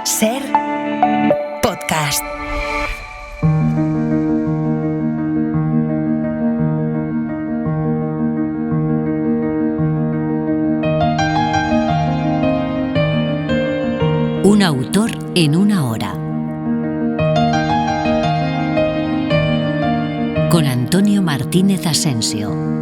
Ser podcast. Un autor en una hora. Con Antonio Martínez Asensio.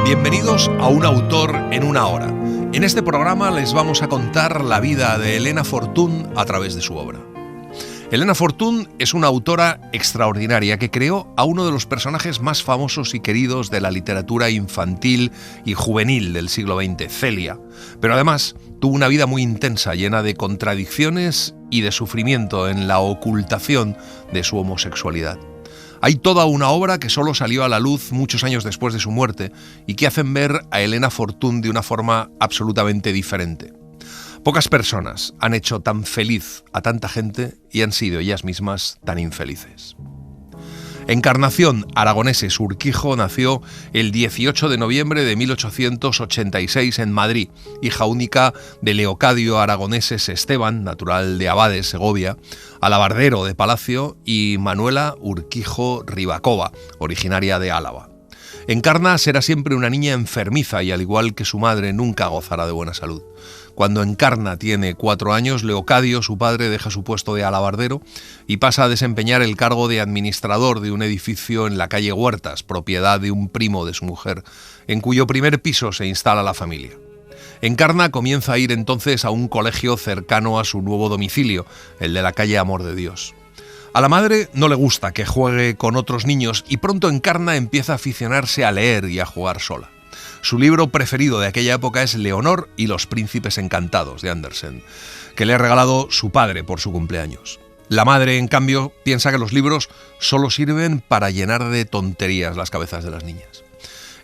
Bienvenidos a Un autor en una hora. En este programa les vamos a contar la vida de Elena Fortún a través de su obra. Elena Fortún es una autora extraordinaria que creó a uno de los personajes más famosos y queridos de la literatura infantil y juvenil del siglo XX, Celia. Pero además tuvo una vida muy intensa, llena de contradicciones y de sufrimiento en la ocultación de su homosexualidad. Hay toda una obra que solo salió a la luz muchos años después de su muerte y que hacen ver a Elena Fortún de una forma absolutamente diferente. Pocas personas han hecho tan feliz a tanta gente y han sido ellas mismas tan infelices. Encarnación Aragoneses Urquijo nació el 18 de noviembre de 1886 en Madrid, hija única de Leocadio Aragoneses Esteban, natural de Abades, Segovia, alabardero de Palacio, y Manuela Urquijo Ribacova, originaria de Álava. Encarna será siempre una niña enfermiza y, al igual que su madre, nunca gozará de buena salud. Cuando Encarna tiene 4 años, Leocadio, su padre, deja su puesto de alabardero y pasa a desempeñar el cargo de administrador de un edificio en la calle Huertas, propiedad de un primo de su mujer, en cuyo primer piso se instala la familia. Encarna comienza a ir entonces a un colegio cercano a su nuevo domicilio, el de la calle Amor de Dios. A la madre no le gusta que juegue con otros niños y pronto Encarna empieza a aficionarse a leer y a jugar sola. Su libro preferido de aquella época es Leonor y los príncipes encantados, de Andersen, que le ha regalado su padre por su cumpleaños. La madre, en cambio, piensa que los libros solo sirven para llenar de tonterías las cabezas de las niñas.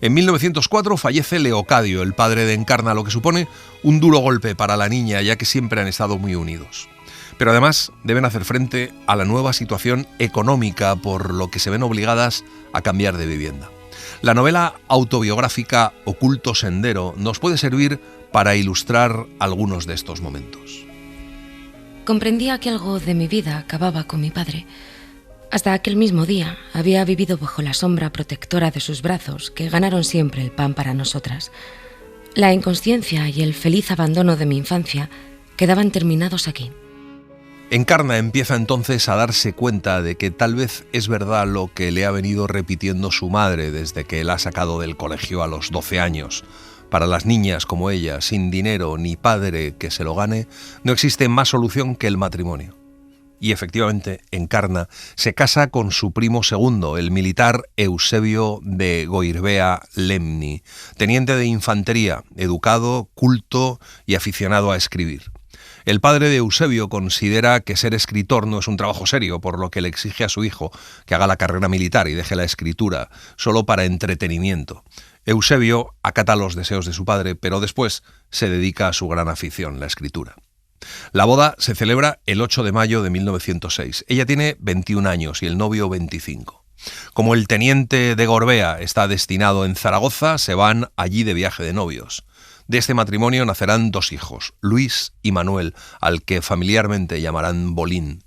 En 1904 fallece Leocadio, el padre de Encarna, lo que supone un duro golpe para la niña, ya que siempre han estado muy unidos. Pero además deben hacer frente a la nueva situación económica, por lo que se ven obligadas a cambiar de vivienda. La novela autobiográfica Oculto Sendero nos puede servir para ilustrar algunos de estos momentos. Comprendía que algo de mi vida acababa con mi padre. Hasta aquel mismo día había vivido bajo la sombra protectora de sus brazos, que ganaron siempre el pan para nosotras. La inconsciencia y el feliz abandono de mi infancia quedaban terminados aquí. Encarna empieza entonces a darse cuenta de que tal vez es verdad lo que le ha venido repitiendo su madre desde que la ha sacado del colegio a los 12 años. Para las niñas como ella, sin dinero ni padre que se lo gane, no existe más solución que el matrimonio. Y efectivamente, Encarna se casa con su primo segundo, el militar Eusebio de Goirbea Lemni, teniente de infantería, educado, culto y aficionado a escribir. El padre de Eusebio considera que ser escritor no es un trabajo serio, por lo que le exige a su hijo que haga la carrera militar y deje la escritura solo para entretenimiento. Eusebio acata los deseos de su padre, pero después se dedica a su gran afición, la escritura. La boda se celebra el 8 de mayo de 1906. Ella tiene 21 años y el novio 25. Como el teniente de Gorbea está destinado en Zaragoza, se van allí de viaje de novios. De este matrimonio nacerán 2 hijos, Luis y Manuel, al que familiarmente llamarán Bolín.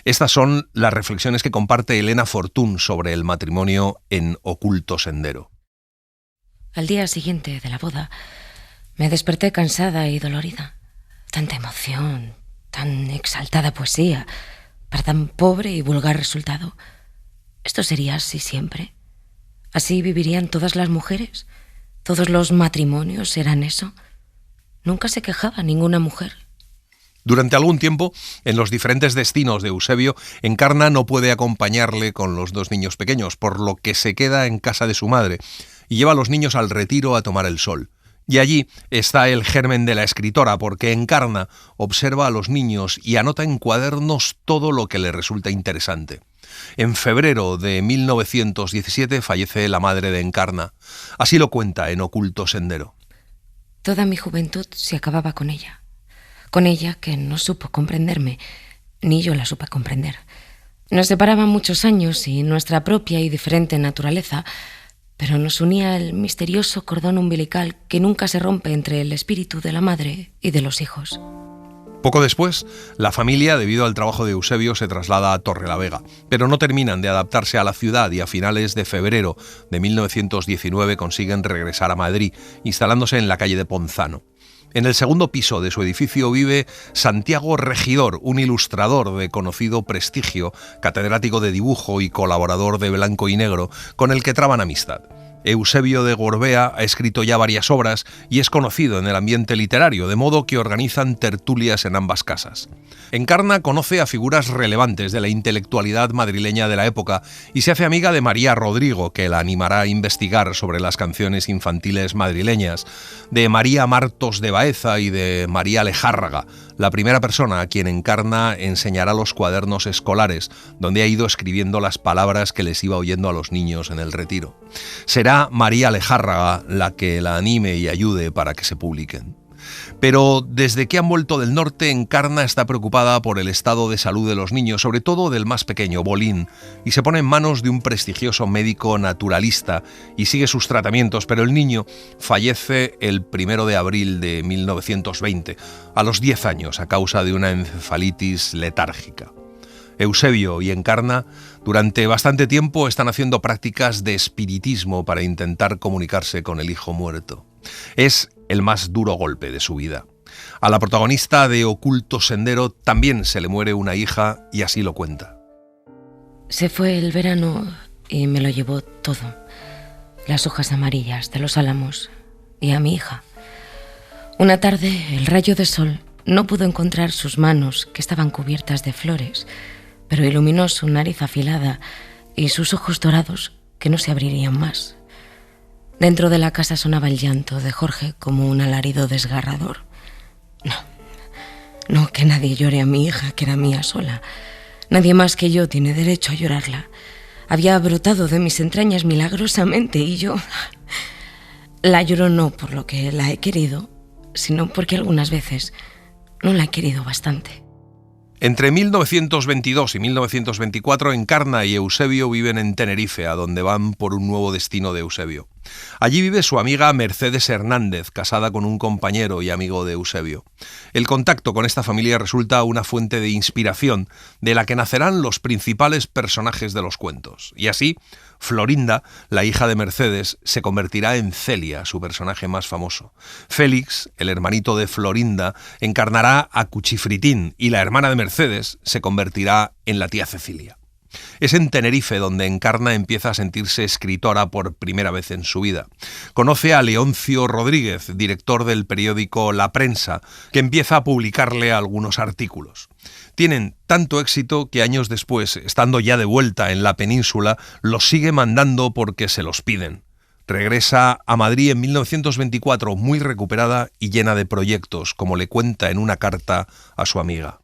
Estas son las reflexiones que comparte Elena Fortún sobre el matrimonio en Oculto Sendero. Al día siguiente de la boda, me desperté cansada y dolorida. Tanta emoción, tan exaltada poesía, para tan pobre y vulgar resultado. ¿Esto sería así siempre? ¿Así vivirían todas las mujeres? ¿Todos los matrimonios eran eso? Nunca se quejaba ninguna mujer. Durante algún tiempo, en los diferentes destinos de Eusebio, Encarna no puede acompañarle con los 2 niños pequeños, por lo que se queda en casa de su madre y lleva a los niños al retiro a tomar el sol. Y allí está el germen de la escritora, porque Encarna observa a los niños y anota en cuadernos todo lo que le resulta interesante. En febrero de 1917 fallece la madre de Encarna. Así lo cuenta en Oculto Sendero. Toda mi juventud se acababa con ella. Con ella, que no supo comprenderme, ni yo la supe comprender. Nos separaban muchos años y nuestra propia y diferente naturaleza, pero nos unía el misterioso cordón umbilical que nunca se rompe entre el espíritu de la madre y de los hijos. Poco después, la familia, debido al trabajo de Eusebio, se traslada a Torrelavega, pero no terminan de adaptarse a la ciudad y a finales de febrero de 1919 consiguen regresar a Madrid, instalándose en la calle de Ponzano. En el segundo piso de su edificio vive Santiago Regidor, un ilustrador de conocido prestigio, catedrático de dibujo y colaborador de Blanco y Negro, con el que traban amistad. Eusebio de Gorbea ha escrito ya varias obras y es conocido en el ambiente literario, de modo que organizan tertulias en ambas casas. Encarna conoce a figuras relevantes de la intelectualidad madrileña de la época y se hace amiga de María Rodrigo, que la animará a investigar sobre las canciones infantiles madrileñas, de María Martos de Baeza y de María Lejárraga, la primera persona a quien Encarna enseñará los cuadernos escolares, donde ha ido escribiendo las palabras que les iba oyendo a los niños en el retiro. Será María Lejárraga la que la anime y ayude para que se publiquen. Pero desde que han vuelto del norte, Encarna está preocupada por el estado de salud de los niños, sobre todo del más pequeño, Bolín, y se pone en manos de un prestigioso médico naturalista y sigue sus tratamientos, pero el niño fallece el 1 de abril de 1920, a los 10 años, a causa de una encefalitis letárgica. Eusebio y Encarna durante bastante tiempo están haciendo prácticas de espiritismo para intentar comunicarse con el hijo muerto. Es el más duro golpe de su vida. A la protagonista de Oculto Sendero también se le muere una hija y así lo cuenta. Se fue el verano y me lo llevó todo. Las hojas amarillas de los álamos y a mi hija. Una tarde el rayo de sol no pudo encontrar sus manos, que estaban cubiertas de flores, pero iluminó su nariz afilada y sus ojos dorados, que no se abrirían más. Dentro de la casa sonaba el llanto de Jorge como un alarido desgarrador. No, que nadie llore a mi hija, que era mía sola. Nadie más que yo tiene derecho a llorarla. Había brotado de mis entrañas milagrosamente y yo la lloro no por lo que la he querido, sino porque algunas veces no la he querido bastante. Entre 1922 y 1924, Encarna y Eusebio viven en Tenerife, a donde van por un nuevo destino de Eusebio. Allí vive su amiga Mercedes Hernández, casada con un compañero y amigo de Eusebio. El contacto con esta familia resulta una fuente de inspiración, de la que nacerán los principales personajes de los cuentos. Y así, Florinda, la hija de Mercedes, se convertirá en Celia, su personaje más famoso. Félix, el hermanito de Florinda, encarnará a Cuchifritín y la hermana de Mercedes se convertirá en la tía Cecilia. Es en Tenerife donde Encarna empieza a sentirse escritora por primera vez en su vida. Conoce a Leoncio Rodríguez, director del periódico La Prensa, que empieza a publicarle algunos artículos. Tienen tanto éxito que años después, estando ya de vuelta en la península, los sigue mandando porque se los piden. Regresa a Madrid en 1924 muy recuperada y llena de proyectos, como le cuenta en una carta a su amiga.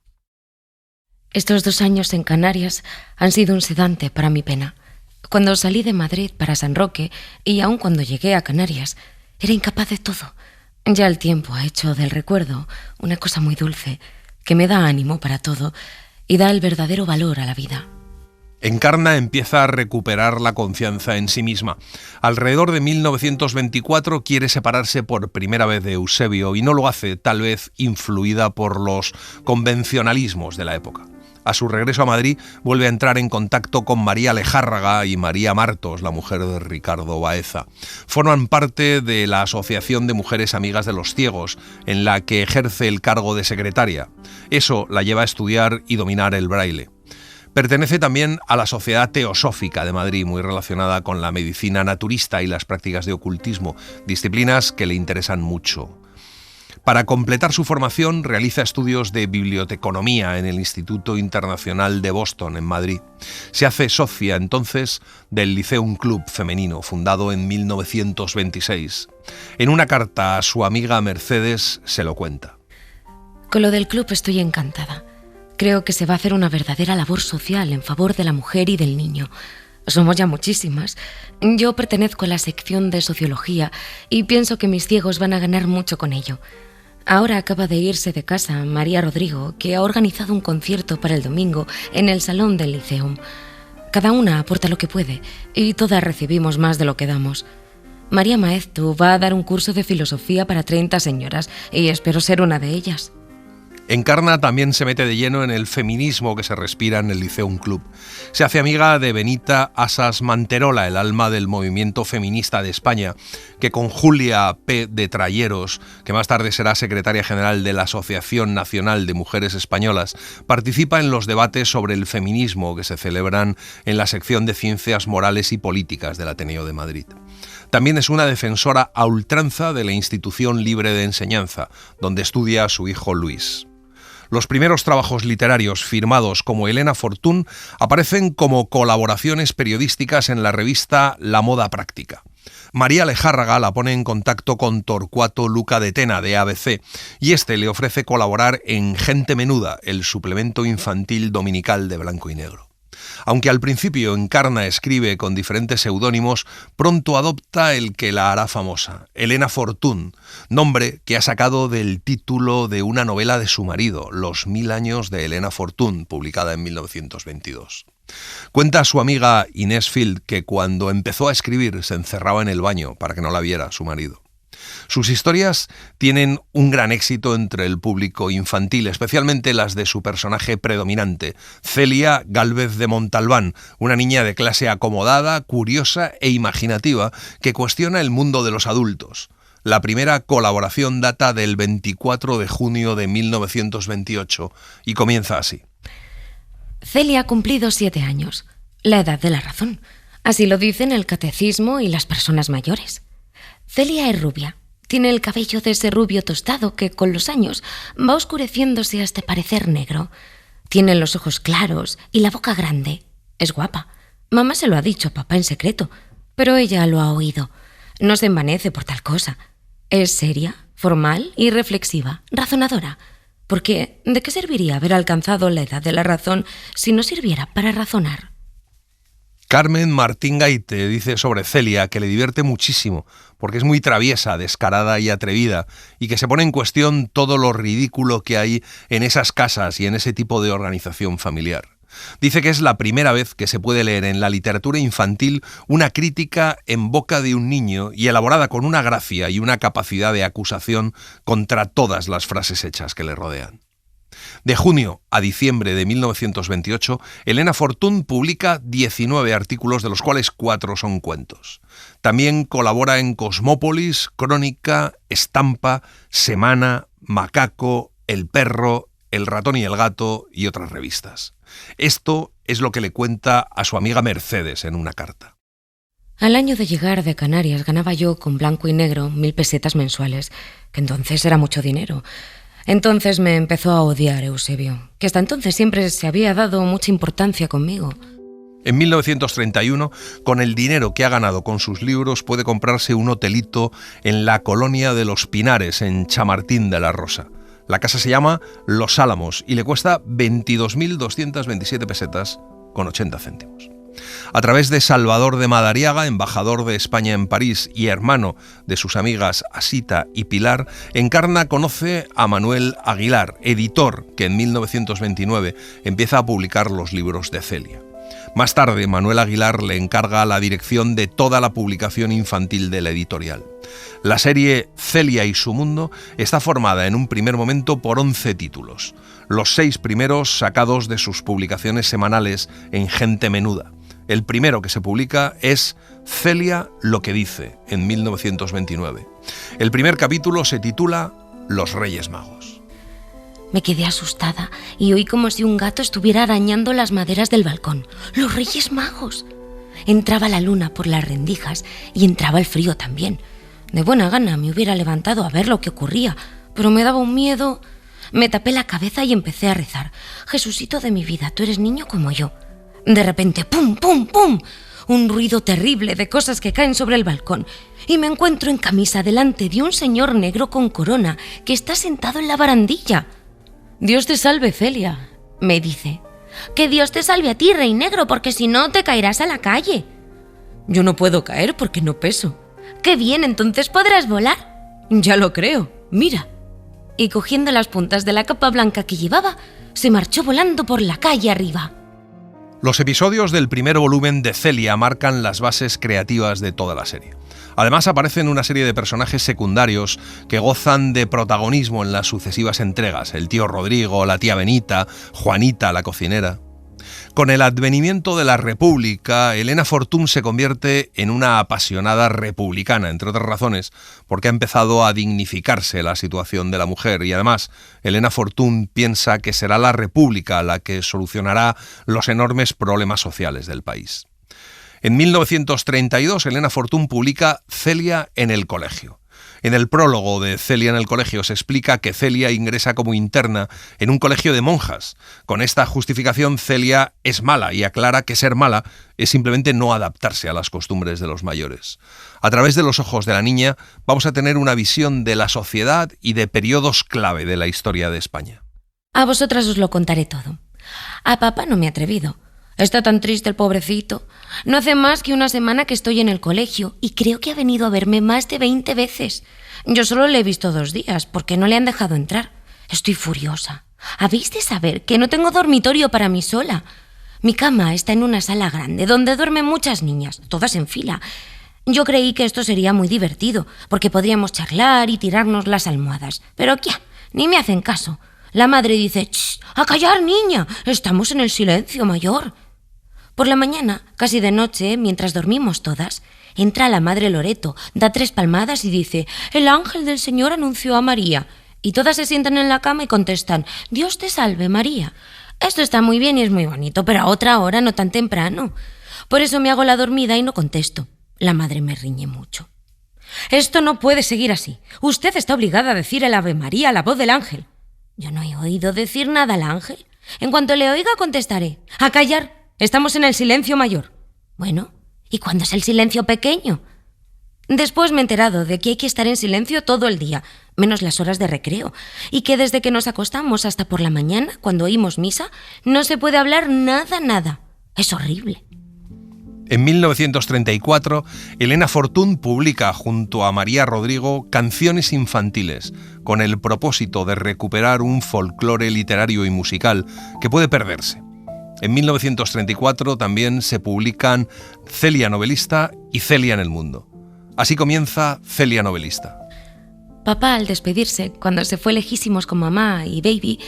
Estos 2 años en Canarias han sido un sedante para mi pena. Cuando salí de Madrid para San Roque y aun cuando llegué a Canarias, era incapaz de todo. Ya el tiempo ha hecho del recuerdo una cosa muy dulce, que me da ánimo para todo y da el verdadero valor a la vida. Encarna empieza a recuperar la confianza en sí misma. Alrededor de 1924 quiere separarse por primera vez de Eusebio y no lo hace, tal vez influida por los convencionalismos de la época. A su regreso a Madrid vuelve a entrar en contacto con María Lejárraga y María Martos, la mujer de Ricardo Baeza. Forman parte de la Asociación de Mujeres Amigas de los Ciegos, en la que ejerce el cargo de secretaria. Eso la lleva a estudiar y dominar el braille. Pertenece también a la Sociedad Teosófica de Madrid, muy relacionada con la medicina naturista y las prácticas de ocultismo, disciplinas que le interesan mucho. Para completar su formación, realiza estudios de biblioteconomía en el Instituto Internacional de Boston, en Madrid. Se hace socia entonces del Lyceum Club femenino, fundado en 1926. En una carta a su amiga Mercedes se lo cuenta. Con lo del club estoy encantada. Creo que se va a hacer una verdadera labor social en favor de la mujer y del niño. Somos ya muchísimas. Yo pertenezco a la sección de sociología y pienso que mis ciegos van a ganar mucho con ello. Ahora acaba de irse de casa María Rodrigo, que ha organizado un concierto para el domingo en el salón del Liceum. Cada una aporta lo que puede y todas recibimos más de lo que damos. María Maeztu va a dar un curso de filosofía para 30 señoras y espero ser una de ellas. Encarna también se mete de lleno en el feminismo que se respira en el Liceum Club. Se hace amiga de Benita Asas Manterola, el alma del movimiento feminista de España, que con Julia P. de Trayeros, que más tarde será secretaria general de la Asociación Nacional de Mujeres Españolas, participa en los debates sobre el feminismo que se celebran en la sección de Ciencias Morales y Políticas del Ateneo de Madrid. También es una defensora a ultranza de la Institución Libre de Enseñanza, donde estudia a su hijo Luis. Los primeros trabajos literarios firmados como Elena Fortún aparecen como colaboraciones periodísticas en la revista La Moda Práctica. María Lejárraga la pone en contacto con Torcuato Luca de Tena, de ABC, y este le ofrece colaborar en Gente Menuda, el suplemento infantil dominical de Blanco y Negro. Aunque al principio Encarna escribe con diferentes seudónimos, pronto adopta el que la hará famosa, Elena Fortún, nombre que ha sacado del título de una novela de su marido, Los 1000 años de Elena Fortún, publicada en 1922. Cuenta su amiga Inés Field que cuando empezó a escribir se encerraba en el baño para que no la viera su marido. Sus historias tienen un gran éxito entre el público infantil, especialmente las de su personaje predominante, Celia Gálvez de Montalbán, una niña de clase acomodada, curiosa e imaginativa que cuestiona el mundo de los adultos. La primera colaboración data del 24 de junio de 1928 y comienza así. Celia ha cumplido 7 años, la edad de la razón. Así lo dicen el catecismo y las personas mayores. Celia es rubia. Tiene el cabello de ese rubio tostado que con los años va oscureciéndose hasta parecer negro. Tiene los ojos claros y la boca grande. Es guapa. Mamá se lo ha dicho a papá en secreto, pero ella lo ha oído. No se envanece por tal cosa. Es seria, formal y reflexiva, razonadora. Porque ¿de qué serviría haber alcanzado la edad de la razón si no sirviera para razonar? Carmen Martín Gaite dice sobre Celia que le divierte muchísimo porque es muy traviesa, descarada y atrevida y que se pone en cuestión todo lo ridículo que hay en esas casas y en ese tipo de organización familiar. Dice que es la primera vez que se puede leer en la literatura infantil una crítica en boca de un niño y elaborada con una gracia y una capacidad de acusación contra todas las frases hechas que le rodean. De junio a diciembre de 1928, Elena Fortún publica 19 artículos, de los cuales 4 son cuentos. También colabora en Cosmópolis, Crónica, Estampa, Semana, Macaco, El Perro, El Ratón y el Gato y otras revistas. Esto es lo que le cuenta a su amiga Mercedes en una carta. Al año de llegar de Canarias ganaba yo con Blanco y Negro 1000 pesetas mensuales, que entonces era mucho dinero. Entonces me empezó a odiar Eusebio, que hasta entonces siempre se había dado mucha importancia conmigo. En 1931, con el dinero que ha ganado con sus libros, puede comprarse un hotelito en la colonia de Los Pinares, en Chamartín de la Rosa. La casa se llama Los Álamos y le cuesta 22.227 pesetas con 80 céntimos. A través de Salvador de Madariaga, embajador de España en París y hermano de sus amigas Asita y Pilar, Encarna conoce a Manuel Aguilar, editor que en 1929 empieza a publicar los libros de Celia. Más tarde, Manuel Aguilar le encarga la dirección de toda la publicación infantil de la editorial. La serie Celia y su mundo está formada en un primer momento por 11 títulos, los 6 primeros sacados de sus publicaciones semanales en Gente Menuda. El primero que se publica es Celia lo que dice, en 1929. El primer capítulo se titula Los Reyes Magos. Me quedé asustada y oí como si un gato estuviera arañando las maderas del balcón. ¡Los Reyes Magos! Entraba la luna por las rendijas y entraba el frío también. De buena gana me hubiera levantado a ver lo que ocurría, pero me daba un miedo. Me tapé la cabeza y empecé a rezar. Jesucito de mi vida, tú eres niño como yo. De repente, ¡pum, pum, pum! Un ruido terrible de cosas que caen sobre el balcón. Y me encuentro en camisa delante de un señor negro con corona que está sentado en la barandilla. «Dios te salve, Celia», me dice. «Que Dios te salve a ti, rey negro, porque si no te caerás a la calle». «Yo no puedo caer porque no peso». «Qué bien, entonces podrás volar». «Ya lo creo, mira». y cogiendo las puntas de la capa blanca que llevaba, se marchó volando por la calle arriba. Los episodios del primer volumen de Celia marcan las bases creativas de toda la serie. Además aparecen una serie de personajes secundarios que gozan de protagonismo en las sucesivas entregas: el tío Rodrigo, la tía Benita, Juanita, la cocinera. Con el advenimiento de la República, Elena Fortún se convierte en una apasionada republicana, entre otras razones, porque ha empezado a dignificarse la situación de la mujer y además Elena Fortún piensa que será la República la que solucionará los enormes problemas sociales del país. En 1932, Elena Fortún publica Celia en el colegio. En el prólogo de Celia en el colegio se explica que Celia ingresa como interna en un colegio de monjas. Con esta justificación, Celia es mala y aclara que ser mala es simplemente no adaptarse a las costumbres de los mayores. A través de los ojos de la niña vamos a tener una visión de la sociedad y de periodos clave de la historia de España. A vosotras os lo contaré todo. A papá no me he atrevido. Está tan triste el pobrecito. No hace más que una semana que estoy en el colegio y creo que ha venido a verme más de 20 veces. Yo solo le he visto 2 días porque no le han dejado entrar. Estoy furiosa. Habéis de saber que no tengo dormitorio para mí sola. Mi cama está en una sala grande donde duermen muchas niñas, todas en fila. Yo creí que esto sería muy divertido porque podríamos charlar y tirarnos las almohadas. Pero ¡quia! Ni me hacen caso. La madre dice: ¡Shh! ¡A callar, niña! Estamos en el silencio mayor. Por la mañana, casi de noche, mientras dormimos todas, entra la madre Loreto, da 3 palmadas y dice: «El ángel del Señor anunció a María». Y todas se sientan en la cama y contestan: «Dios te salve, María». Esto está muy bien y es muy bonito, pero a otra hora, no tan temprano. Por eso me hago la dormida y no contesto. La madre me riñe mucho. «Esto no puede seguir así. Usted está obligada a decir el Ave María a la voz del ángel». Yo no he oído decir nada al ángel. En cuanto le oiga contestaré: «A callar. Estamos en el silencio mayor». Bueno, ¿y cuándo es el silencio pequeño? Después me he enterado de que hay que estar en silencio todo el día, menos las horas de recreo, y que desde que nos acostamos hasta por la mañana, cuando oímos misa, no se puede hablar nada. Es horrible. En 1934, Elena Fortún publica junto a María Rodrigo Canciones infantiles, con el propósito de recuperar un folclore literario y musical que puede perderse. En 1934 también se publican Celia novelista y Celia en el mundo. Así comienza Celia novelista. Papá, al despedirse, cuando se fue lejísimos con mamá y baby,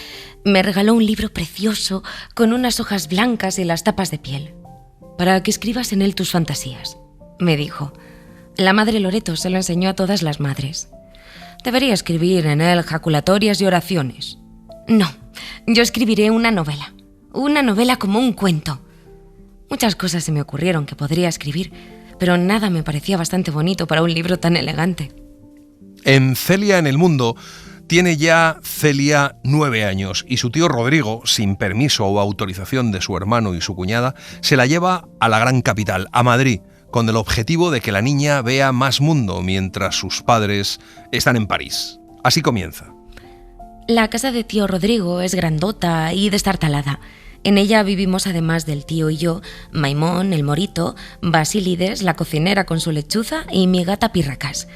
me regaló un libro precioso con unas hojas blancas y las tapas de piel. «Para que escribas en él tus fantasías», me dijo. La madre Loreto se lo enseñó a todas las madres. «Debería escribir en él jaculatorias y oraciones». «No, yo escribiré una novela. Una novela como un cuento». Muchas cosas se me ocurrieron que podría escribir, pero nada me parecía bastante bonito para un libro tan elegante. En Celia en el mundo tiene ya Celia 9 años y su tío Rodrigo, sin permiso o autorización de su hermano y su cuñada, se la lleva a la gran capital, a Madrid, con el objetivo de que la niña vea más mundo mientras sus padres están en París. Así comienza. La casa de tío Rodrigo es grandota y destartalada. En ella vivimos, además del tío y yo, Maimón, el morito, Basílides, la cocinera con su lechuza y mi gata Pirracas.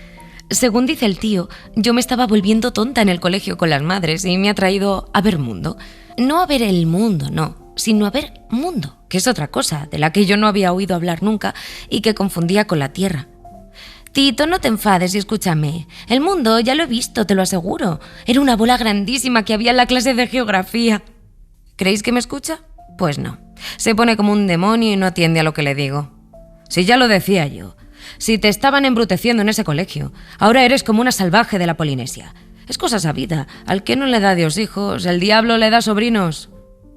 Según dice el tío, yo me estaba volviendo tonta en el colegio con las madres y me ha traído a ver mundo. No a ver el mundo, no, sino a ver mundo, que es otra cosa, de la que yo no había oído hablar nunca y que confundía con la tierra. Tito, no te enfades y escúchame. El mundo ya lo he visto, te lo aseguro. Era una bola grandísima que había en la clase de geografía. ¿Creéis que me escucha? Pues no. Se pone como un demonio y no atiende a lo que le digo. Si ya lo decía yo. Si te estaban embruteciendo en ese colegio, ahora eres como una salvaje de la Polinesia. Es cosa sabida. Al que no le da Dios hijos, el diablo le da sobrinos.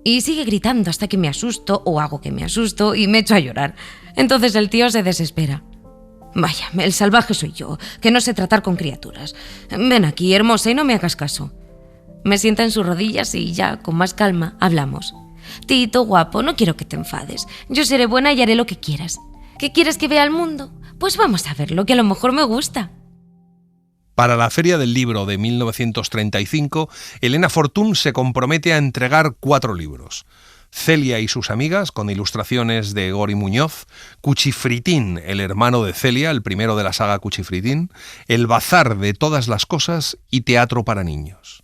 Y sigue gritando hasta que me asusto o hago que me asusto y me echo a llorar. Entonces el tío se desespera. Vaya, el salvaje soy yo, que no sé tratar con criaturas. Ven aquí, hermosa, y no me hagas caso. Me sienta en sus rodillas y ya, con más calma, hablamos. Tito, guapo, no quiero que te enfades. Yo seré buena y haré lo que quieras. ¿Qué quieres que vea el mundo? Pues vamos a verlo, que a lo mejor me gusta. Para la Feria del Libro de 1935, Elena Fortún se compromete a entregar 4 libros. Celia y sus amigas, con ilustraciones de Gori Muñoz, Cuchifritín, el hermano de Celia, el primero de la saga Cuchifritín, El bazar de todas las cosas y Teatro para niños.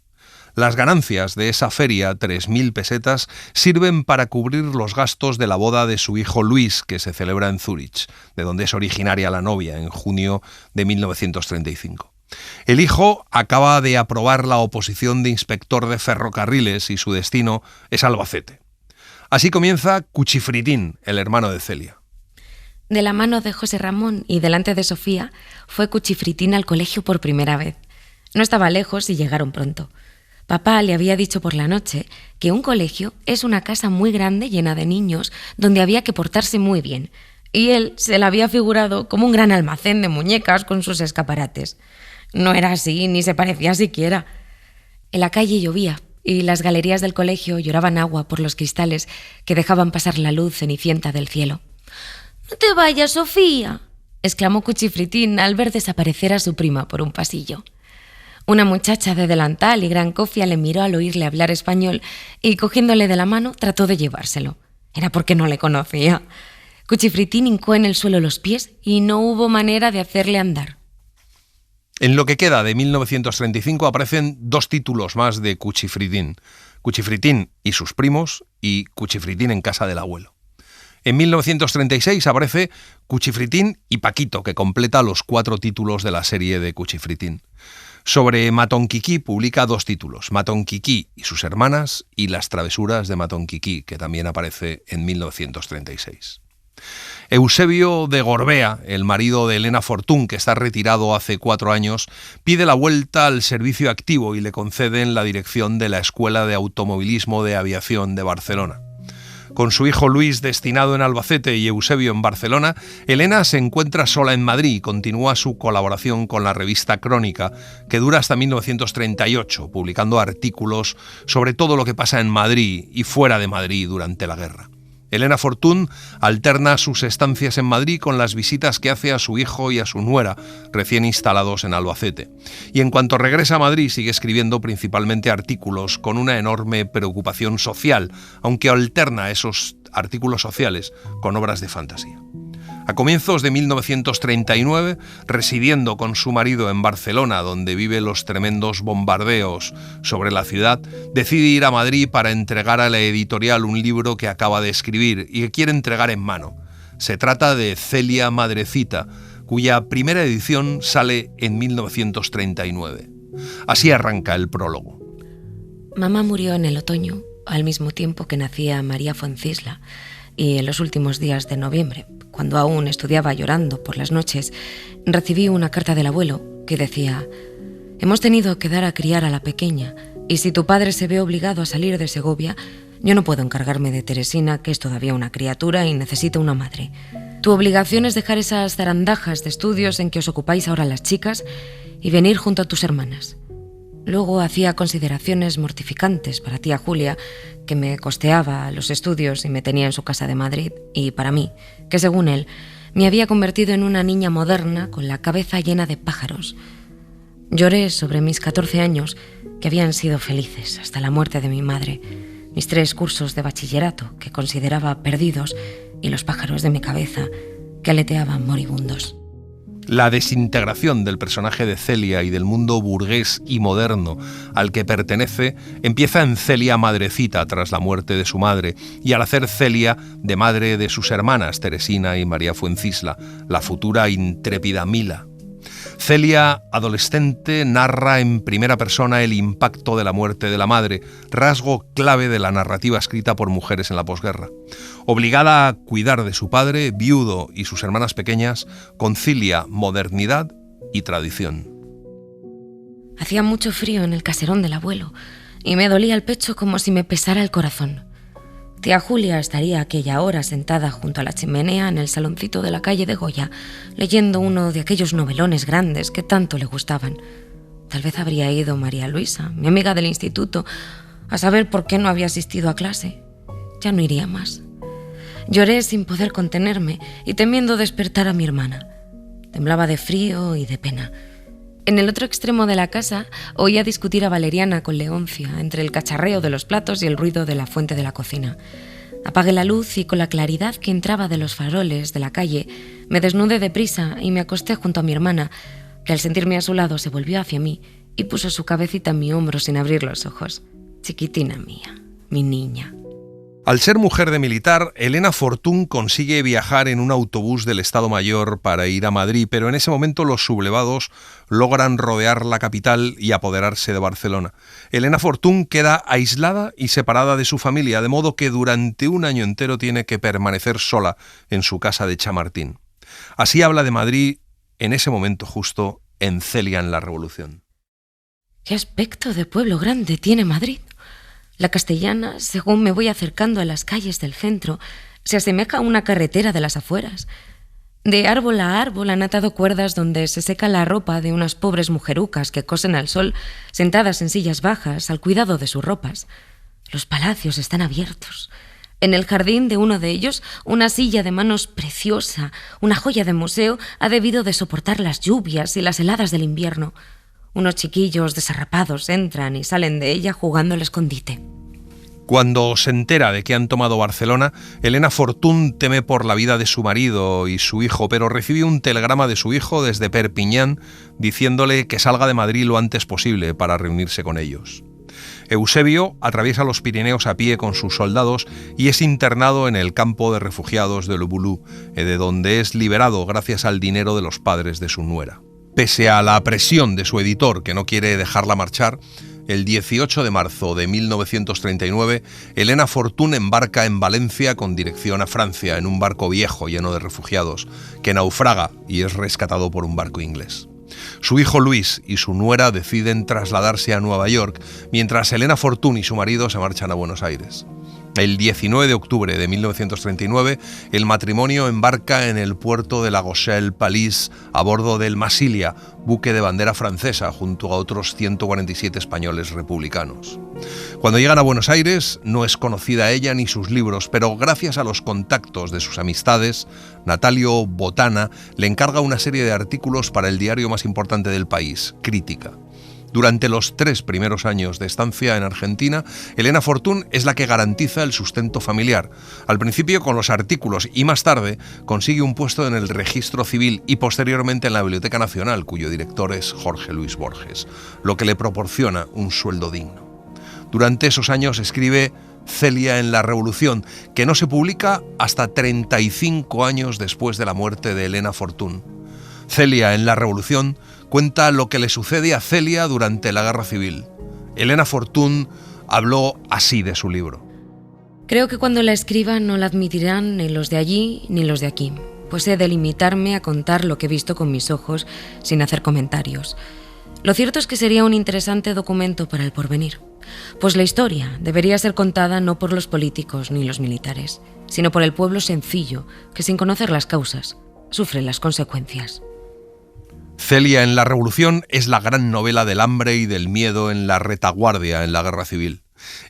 Las ganancias de esa feria, 3.000 pesetas, sirven para cubrir los gastos de la boda de su hijo Luis, que se celebra en Zúrich, de donde es originaria la novia, en junio de 1935. El hijo acaba de aprobar la oposición de inspector de ferrocarriles y su destino es Albacete. Así comienza Cuchifritín, el hermano de Celia. De la mano de José Ramón y delante de Sofía, fue Cuchifritín al colegio por primera vez. No estaba lejos y llegaron pronto. Papá le había dicho por la noche que un colegio es una casa muy grande llena de niños donde había que portarse muy bien, y él se la había figurado como un gran almacén de muñecas con sus escaparates. No era así, ni se parecía siquiera. En la calle llovía y las galerías del colegio lloraban agua por los cristales que dejaban pasar la luz cenicienta del cielo. «¡No te vayas, Sofía!», exclamó Cuchifritín al ver desaparecer a su prima por un pasillo. Una muchacha de delantal y gran cofia le miró al oírle hablar español y, cogiéndole de la mano, trató de llevárselo. Era porque no le conocía. Cuchifritín hincó en el suelo los pies y no hubo manera de hacerle andar. En lo que queda de 1935 aparecen 2 títulos más de Cuchifritín: Cuchifritín y sus primos y Cuchifritín en casa del abuelo. En 1936 aparece Cuchifritín y Paquito, que completa los 4 títulos de la serie de Cuchifritín. Sobre Matonquiquí publica 2 títulos, Matonquiquí y sus hermanas y Las travesuras de Matonquiquí, que también aparece en 1936. Eusebio de Gorbea, el marido de Elena Fortún, que está retirado hace 4 años, pide la vuelta al servicio activo y le conceden la dirección de la Escuela de Automovilismo de Aviación de Barcelona. Con su hijo Luis destinado en Albacete y Eusebio en Barcelona, Elena se encuentra sola en Madrid y continúa su colaboración con la revista Crónica, que dura hasta 1938, publicando artículos sobre todo lo que pasa en Madrid y fuera de Madrid durante la guerra. Elena Fortún alterna sus estancias en Madrid con las visitas que hace a su hijo y a su nuera, recién instalados en Albacete. Y en cuanto regresa a Madrid sigue escribiendo principalmente artículos con una enorme preocupación social, aunque alterna esos artículos sociales con obras de fantasía. A comienzos de 1939, residiendo con su marido en Barcelona, donde vive los tremendos bombardeos sobre la ciudad, decide ir a Madrid para entregar a la editorial un libro que acaba de escribir y que quiere entregar en mano. Se trata de Celia Madrecita, cuya primera edición sale en 1939. Así arranca el prólogo. Mamá murió en el otoño, al mismo tiempo que nacía María Fuencisla, y en los últimos días de noviembre, cuando aún estudiaba llorando por las noches, recibí una carta del abuelo que decía: «Hemos tenido que dar a criar a la pequeña, y si tu padre se ve obligado a salir de Segovia, yo no puedo encargarme de Teresina, que es todavía una criatura y necesita una madre. Tu obligación es dejar esas zarandajas de estudios en que os ocupáis ahora las chicas y venir junto a tus hermanas». Luego hacía consideraciones mortificantes para tía Julia, que me costeaba los estudios y me tenía en su casa de Madrid, y para mí, que según él, me había convertido en una niña moderna con la cabeza llena de pájaros. Lloré sobre mis 14 años, que habían sido felices hasta la muerte de mi madre, mis 3 cursos de bachillerato, que consideraba perdidos, y los pájaros de mi cabeza, que aleteaban moribundos. La desintegración del personaje de Celia y del mundo burgués y moderno al que pertenece empieza en Celia Madrecita tras la muerte de su madre y al hacer Celia de madre de sus hermanas Teresina y María Fuencisla, la futura intrépida Mila. Celia, adolescente, narra en primera persona el impacto de la muerte de la madre, rasgo clave de la narrativa escrita por mujeres en la posguerra. Obligada a cuidar de su padre, viudo y sus hermanas pequeñas, concilia modernidad y tradición. Hacía mucho frío en el caserón del abuelo y me dolía el pecho como si me pesara el corazón. Tía Julia estaría a aquella hora sentada junto a la chimenea en el saloncito de la calle de Goya, leyendo uno de aquellos novelones grandes que tanto le gustaban. Tal vez habría ido María Luisa, mi amiga del instituto, a saber por qué no había asistido a clase. Ya no iría más. Lloré sin poder contenerme y temiendo despertar a mi hermana. Temblaba de frío y de pena. En el otro extremo de la casa oía discutir a Valeriana con Leoncia entre el cacharreo de los platos y el ruido de la fuente de la cocina. Apagué la luz y con la claridad que entraba de los faroles de la calle me desnudé deprisa y me acosté junto a mi hermana, que al sentirme a su lado se volvió hacia mí y puso su cabecita en mi hombro sin abrir los ojos. Chiquitina mía, mi niña. Al ser mujer de militar, Elena Fortún consigue viajar en un autobús del Estado Mayor para ir a Madrid, pero en ese momento los sublevados logran rodear la capital y apoderarse de Barcelona. Elena Fortún queda aislada y separada de su familia, de modo que durante un año entero tiene que permanecer sola en su casa de Chamartín. Así habla de Madrid en ese momento justo en Celia en la Revolución. ¿Qué aspecto de pueblo grande tiene Madrid? La castellana, según me voy acercando a las calles del centro, se asemeja a una carretera de las afueras. De árbol a árbol han atado cuerdas donde se seca la ropa de unas pobres mujerucas que cosen al sol, sentadas en sillas bajas, al cuidado de sus ropas. Los palacios están abiertos. En el jardín de uno de ellos, una silla de manos preciosa, una joya de museo, ha debido de soportar las lluvias y las heladas del invierno. Unos chiquillos desarrapados entran y salen de ella jugando al escondite. Cuando se entera de que han tomado Barcelona, Elena Fortún teme por la vida de su marido y su hijo, pero recibe un telegrama de su hijo desde Perpiñán diciéndole que salga de Madrid lo antes posible para reunirse con ellos. Eusebio atraviesa los Pirineos a pie con sus soldados y es internado en el campo de refugiados de Le Boulou, de donde es liberado gracias al dinero de los padres de su nuera. Pese a la presión de su editor, que no quiere dejarla marchar, el 18 de marzo de 1939, Elena Fortún embarca en Valencia con dirección a Francia en un barco viejo lleno de refugiados, que naufraga y es rescatado por un barco inglés. Su hijo Luis y su nuera deciden trasladarse a Nueva York, mientras Elena Fortún y su marido se marchan a Buenos Aires. El 19 de octubre de 1939, el matrimonio embarca en el puerto de La Rochelle-Palais a bordo del Massilia, buque de bandera francesa, junto a otros 147 españoles republicanos. Cuando llegan a Buenos Aires, no es conocida ella ni sus libros, pero gracias a los contactos de sus amistades, Natalio Botana le encarga una serie de artículos para el diario más importante del país, Crítica. Durante los 3 primeros años de estancia en Argentina, Elena Fortún es la que garantiza el sustento familiar. Al principio con los artículos y más tarde consigue un puesto en el Registro Civil y posteriormente en la Biblioteca Nacional, cuyo director es Jorge Luis Borges, lo que le proporciona un sueldo digno. Durante esos años escribe Celia en la Revolución, que no se publica hasta 35 años después de la muerte de Elena Fortún. Celia en la Revolución cuenta lo que le sucede a Celia durante la Guerra Civil. Elena Fortún habló así de su libro. Creo que cuando la escriba no la admitirán ni los de allí ni los de aquí, pues he de limitarme a contar lo que he visto con mis ojos sin hacer comentarios. Lo cierto es que sería un interesante documento para el porvenir, pues la historia debería ser contada no por los políticos ni los militares, sino por el pueblo sencillo que, sin conocer las causas, sufre las consecuencias. Celia en la Revolución es la gran novela del hambre y del miedo en la retaguardia en la Guerra Civil.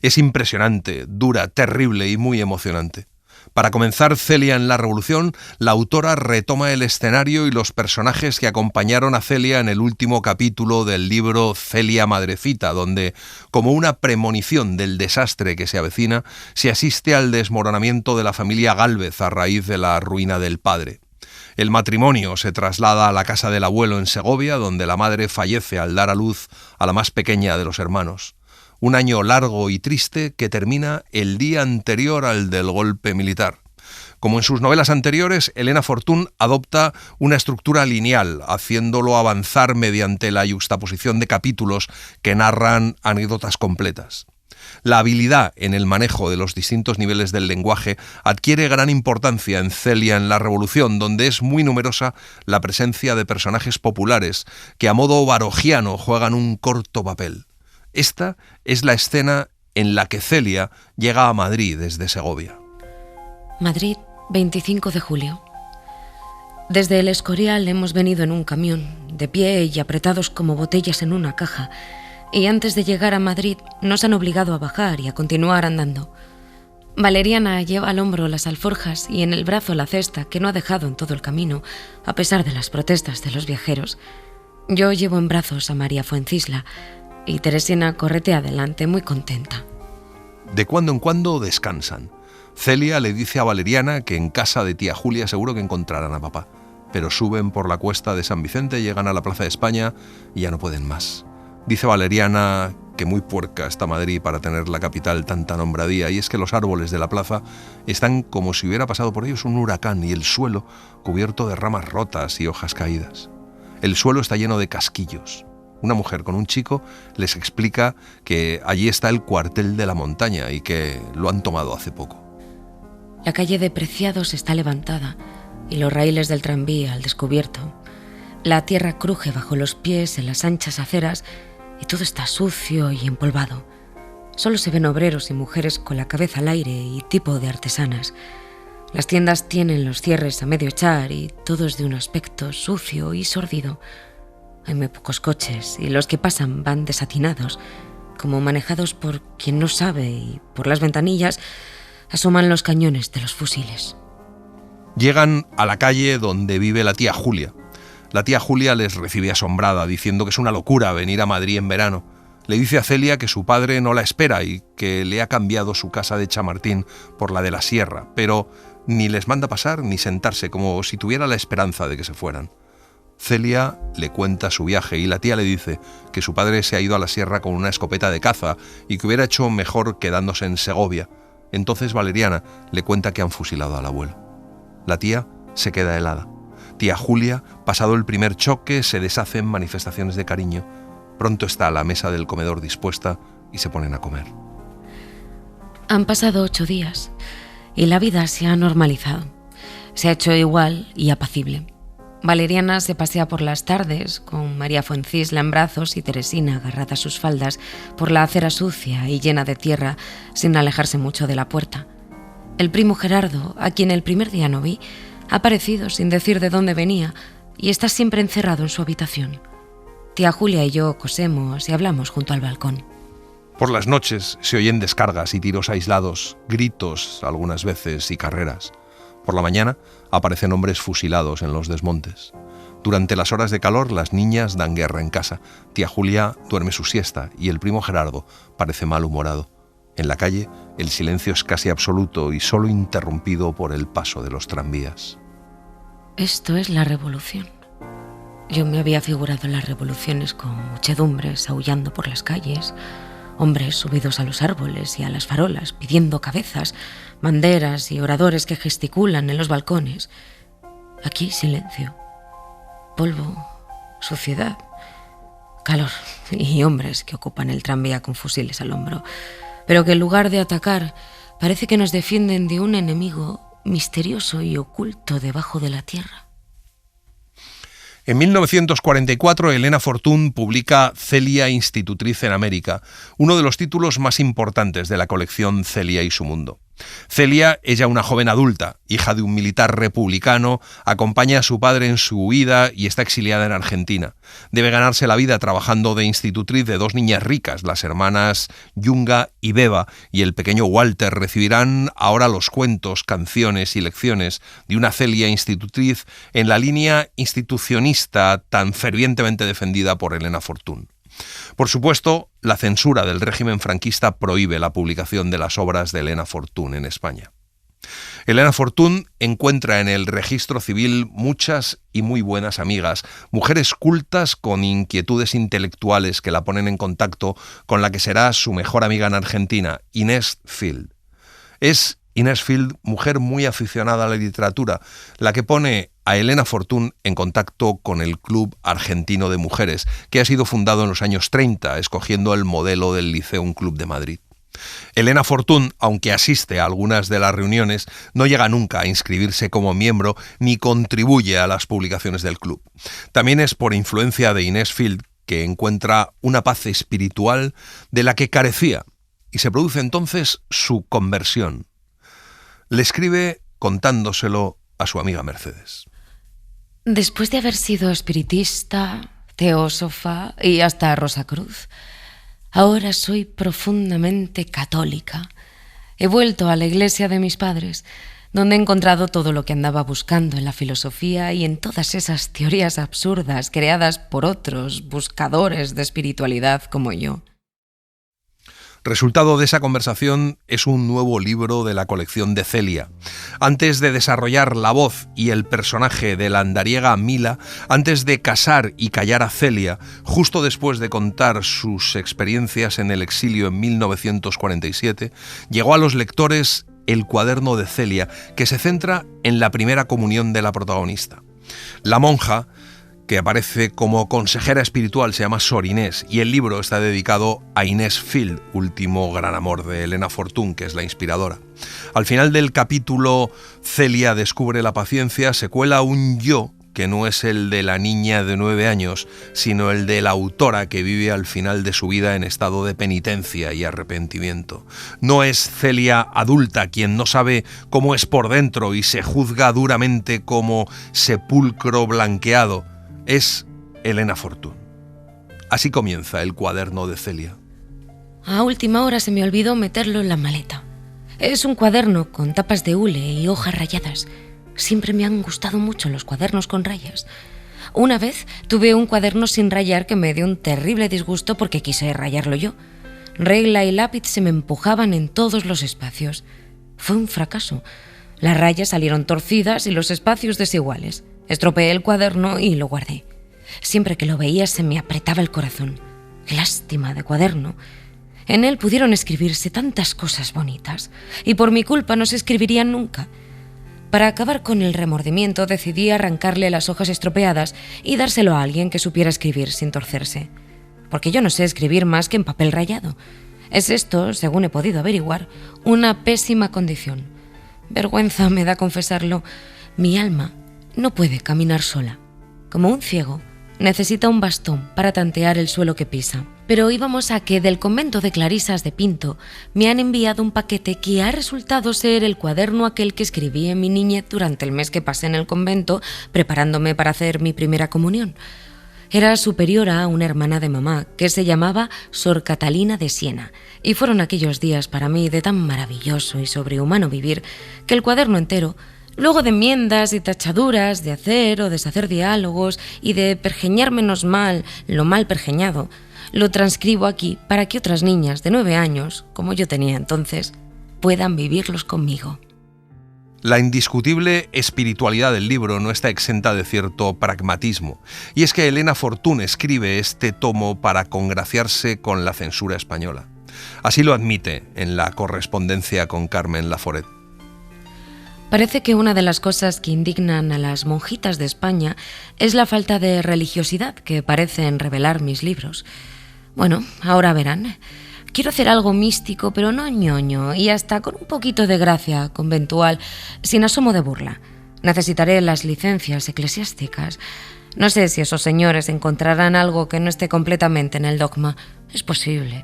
Es impresionante, dura, terrible y muy emocionante. Para comenzar Celia en la Revolución, la autora retoma el escenario y los personajes que acompañaron a Celia en el último capítulo del libro Celia Madrecita, donde, como una premonición del desastre que se avecina, se asiste al desmoronamiento de la familia Gálvez a raíz de la ruina del padre. El matrimonio se traslada a la casa del abuelo en Segovia, donde la madre fallece al dar a luz a la más pequeña de los hermanos. Un año largo y triste que termina el día anterior al del golpe militar. Como en sus novelas anteriores, Elena Fortún adopta una estructura lineal, haciéndolo avanzar mediante la yuxtaposición de capítulos que narran anécdotas completas. La habilidad en el manejo de los distintos niveles del lenguaje adquiere gran importancia en Celia en la Revolución, donde es muy numerosa la presencia de personajes populares que a modo barogiano juegan un corto papel. Esta es la escena en la que Celia llega a Madrid desde Segovia. Madrid, 25 de julio. Desde el Escorial hemos venido en un camión, de pie y apretados como botellas en una caja, y antes de llegar a Madrid nos han obligado a bajar y a continuar andando. Valeriana lleva al hombro las alforjas y en el brazo la cesta que no ha dejado en todo el camino, a pesar de las protestas de los viajeros. Yo llevo en brazos a María Fuencisla y Teresina corretea adelante muy contenta. De cuando en cuando descansan. Celia le dice a Valeriana que en casa de tía Julia seguro que encontrarán a papá, pero suben por la cuesta de San Vicente, llegan a la Plaza de España y ya no pueden más. Dice Valeriana que muy puerca está Madrid para tener la capital tan nombradía, y es que los árboles de la plaza están como si hubiera pasado por ellos un huracán y el suelo cubierto de ramas rotas y hojas caídas. El suelo está lleno de casquillos. Una mujer con un chico les explica que allí está el cuartel de la montaña y que lo han tomado hace poco. La calle de Preciados está levantada y los raíles del tranvía al descubierto. La tierra cruje bajo los pies en las anchas aceras y todo está sucio y empolvado. Solo se ven obreros y mujeres con la cabeza al aire y tipo de artesanas. Las tiendas tienen los cierres a medio echar y todo es de un aspecto sucio y sórdido. Hay muy pocos coches y los que pasan van desatinados, como manejados por quien no sabe, y por las ventanillas asoman los cañones de los fusiles. Llegan a la calle donde vive la tía Julia. La tía Julia les recibe asombrada, diciendo que es una locura venir a Madrid en verano. Le dice a Celia que su padre no la espera y que le ha cambiado su casa de Chamartín por la de la Sierra, pero ni les manda pasar ni sentarse, como si tuviera la esperanza de que se fueran. Celia le cuenta su viaje y la tía le dice que su padre se ha ido a la sierra con una escopeta de caza y que hubiera hecho mejor quedándose en Segovia. Entonces Valeriana le cuenta que han fusilado al abuelo. La tía se queda helada. Tía Julia, pasado el primer choque, se deshace en manifestaciones de cariño. Pronto está a la mesa del comedor dispuesta y se ponen a comer. Han pasado 8 días y la vida se ha normalizado. Se ha hecho igual y apacible. Valeriana se pasea por las tardes con María Fuencisla en brazos y Teresina agarrada a sus faldas por la acera sucia y llena de tierra sin alejarse mucho de la puerta. El primo Gerardo, a quien el primer día no vi, ha aparecido sin decir de dónde venía y está siempre encerrado en su habitación. Tía Julia y yo cosemos y hablamos junto al balcón. Por las noches se oyen descargas y tiros aislados, gritos algunas veces y carreras. Por la mañana aparecen hombres fusilados en los desmontes. Durante las horas de calor las niñas dan guerra en casa. Tía Julia duerme su siesta y el primo Gerardo parece malhumorado. En la calle el silencio es casi absoluto y solo interrumpido por el paso de los tranvías. Esto es la revolución. Yo me había figurado las revoluciones con muchedumbres aullando por las calles, hombres subidos a los árboles y a las farolas pidiendo cabezas, banderas y oradores que gesticulan en los balcones. Aquí silencio, polvo, suciedad, calor y hombres que ocupan el tranvía con fusiles al hombro, pero que en lugar de atacar parece que nos defienden de un enemigo misterioso y oculto debajo de la tierra. En 1944, Elena Fortún publica Celia Institutriz en América, uno de los títulos más importantes de la colección Celia y su mundo. Celia, ella una joven adulta, hija de un militar republicano, acompaña a su padre en su huida y está exiliada en Argentina. Debe ganarse la vida trabajando de institutriz de 2 niñas ricas, las hermanas Yunga y Beba, y el pequeño Walter recibirán ahora los cuentos, canciones y lecciones de una Celia institutriz en la línea institucionista tan fervientemente defendida por Elena Fortún. Por supuesto, la censura del régimen franquista prohíbe la publicación de las obras de Elena Fortún en España. Elena Fortún encuentra en el registro civil muchas y muy buenas amigas, mujeres cultas con inquietudes intelectuales que la ponen en contacto con la que será su mejor amiga en Argentina, Inés Field. Es Inés Field, mujer muy aficionada a la literatura, la que pone a Elena Fortún en contacto con el Club Argentino de Mujeres, que ha sido fundado en los años 30, escogiendo el modelo del Liceum Club de Madrid. Elena Fortún, aunque asiste a algunas de las reuniones, no llega nunca a inscribirse como miembro ni contribuye a las publicaciones del club. También es por influencia de Inés Field que encuentra una paz espiritual de la que carecía y se produce entonces su conversión. Le escribe contándoselo a su amiga Mercedes. Después de haber sido espiritista, teósofa y hasta Rosacruz, ahora soy profundamente católica. He vuelto a la iglesia de mis padres, donde he encontrado todo lo que andaba buscando en la filosofía y en todas esas teorías absurdas creadas por otros buscadores de espiritualidad como yo. Resultado de esa conversación es un nuevo libro de la colección de Celia. Antes de desarrollar la voz y el personaje de la andariega Mila, antes de casar y callar a Celia, justo después de contar sus experiencias en el exilio en 1947, llegó a los lectores El cuaderno de Celia, que se centra en la primera comunión de la protagonista. La monja, que aparece como consejera espiritual, se llama Sor Inés, y el libro está dedicado a Inés Field, último gran amor de Elena Fortún, que es la inspiradora. Al final del capítulo, Celia descubre la paciencia, se cuela un yo que no es el de la niña de 9 años, sino el de la autora que vive al final de su vida en estado de penitencia y arrepentimiento. No es Celia adulta quien no sabe cómo es por dentro y se juzga duramente como sepulcro blanqueado. Es Elena Fortún. Así comienza El cuaderno de Celia. A última hora se me olvidó meterlo en la maleta. Es un cuaderno con tapas de hule y hojas rayadas. Siempre me han gustado mucho los cuadernos con rayas. Una vez tuve un cuaderno sin rayar que me dio un terrible disgusto porque quise rayarlo yo. Regla y lápiz se me empujaban en todos los espacios. Fue un fracaso. Las rayas salieron torcidas y los espacios desiguales. Estropeé el cuaderno y lo guardé. Siempre que lo veía se me apretaba el corazón. Lástima de cuaderno. En él pudieron escribirse tantas cosas bonitas y por mi culpa no se escribirían nunca. Para acabar con el remordimiento decidí arrancarle las hojas estropeadas y dárselo a alguien que supiera escribir sin torcerse. Porque yo no sé escribir más que en papel rayado. Es esto, según he podido averiguar, una pésima condición. Vergüenza me da confesarlo. Mi alma no puede caminar sola. Como un ciego, necesita un bastón para tantear el suelo que pisa. Pero íbamos a que del convento de Clarisas de Pinto me han enviado un paquete que ha resultado ser el cuaderno aquel que escribí en mi niñez durante el mes que pasé en el convento preparándome para hacer mi primera comunión. Era superiora a una hermana de mamá que se llamaba Sor Catalina de Siena, y fueron aquellos días para mí de tan maravilloso y sobrehumano vivir que el cuaderno entero, luego de enmiendas y tachaduras, de hacer o deshacer diálogos y de pergeñar menos mal lo mal pergeñado, lo transcribo aquí para que otras niñas de 9 años, como yo tenía entonces, puedan vivirlos conmigo. La indiscutible espiritualidad del libro no está exenta de cierto pragmatismo, y es que Elena Fortún escribe este tomo para congraciarse con la censura española. Así lo admite en la correspondencia con Carmen Laforet. Parece que una de las cosas que indignan a las monjitas de España es la falta de religiosidad que parecen revelar mis libros. Bueno, ahora verán. Quiero hacer algo místico, pero no ñoño, y hasta con un poquito de gracia conventual, sin asomo de burla. Necesitaré las licencias eclesiásticas. No sé si esos señores encontrarán algo que no esté completamente en el dogma. Es posible.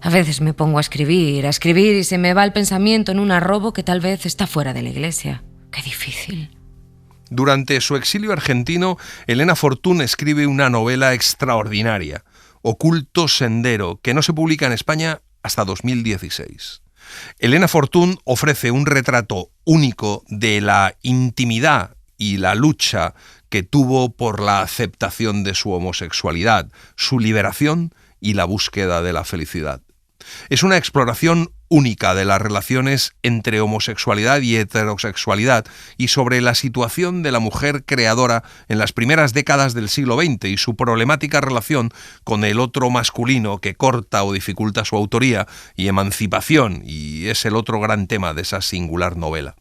A veces me pongo a escribir y se me va el pensamiento en un arrobo que tal vez está fuera de la iglesia. ¡Qué difícil! Durante su exilio argentino, Elena Fortún escribe una novela extraordinaria, Oculto Sendero, que no se publica en España hasta 2016. Elena Fortún ofrece un retrato único de la intimidad y la lucha que tuvo por la aceptación de su homosexualidad, su liberación y la búsqueda de la felicidad. Es una exploración única de las relaciones entre homosexualidad y heterosexualidad y sobre la situación de la mujer creadora en las primeras décadas del siglo XX y su problemática relación con el otro masculino que corta o dificulta su autoría y emancipación, y es el otro gran tema de esa singular novela.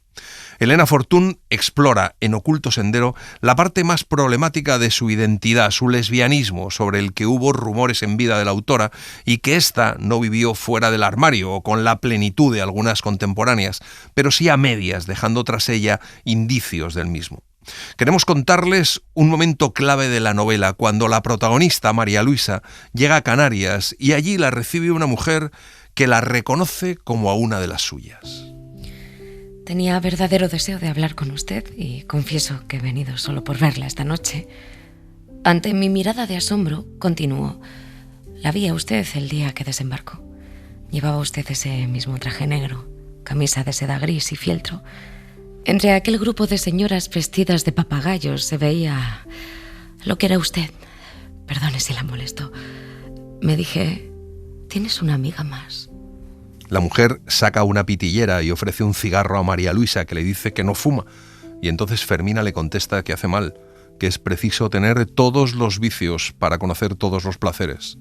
Elena Fortún explora en Oculto Sendero la parte más problemática de su identidad, su lesbianismo, sobre el que hubo rumores en vida de la autora y que ésta no vivió fuera del armario o con la plenitud de algunas contemporáneas, pero sí a medias, dejando tras ella indicios del mismo. Queremos contarles un momento clave de la novela, cuando la protagonista, María Luisa, llega a Canarias y allí la recibe una mujer que la reconoce como a una de las suyas. Tenía verdadero deseo de hablar con usted y confieso que he venido solo por verla esta noche. Ante mi mirada de asombro, continuó. La vi a usted el día que desembarcó. Llevaba usted ese mismo traje negro, camisa de seda gris y fieltro. Entre aquel grupo de señoras vestidas de papagayos se veía lo que era usted. Perdone si la molesto. Me dije, ¿tienes una amiga más? La mujer saca una pitillera y ofrece un cigarro a María Luisa, que le dice que no fuma, y entonces Fermina le contesta que hace mal, que es preciso tener todos los vicios para conocer todos los placeres.